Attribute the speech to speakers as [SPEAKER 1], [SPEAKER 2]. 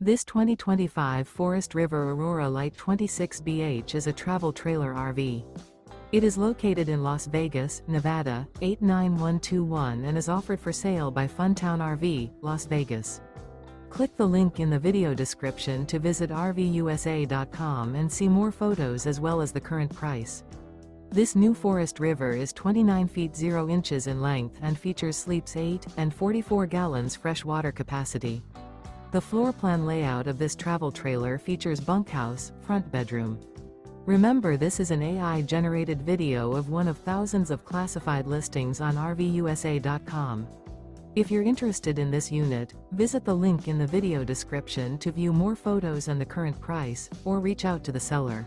[SPEAKER 1] This 2025 Forest River Aurora Light 26BH is a travel trailer RV. It is located in Las Vegas, Nevada, 89121 and is offered for sale by Funtown RV, Las Vegas. Click the link in the video description to visit RVUSA.com and see more photos as well as the current price. This new Forest River is 29 feet 0 inches in length and features sleeps 8 and 44 gallons fresh water capacity. The floor plan layout of this travel trailer features bunkhouse, front bedroom. Remember, this is an AI-generated video of one of thousands of classified listings on RVUSA.com. If you're interested in this unit, visit the link in the video description to view more photos and the current price, or reach out to the seller.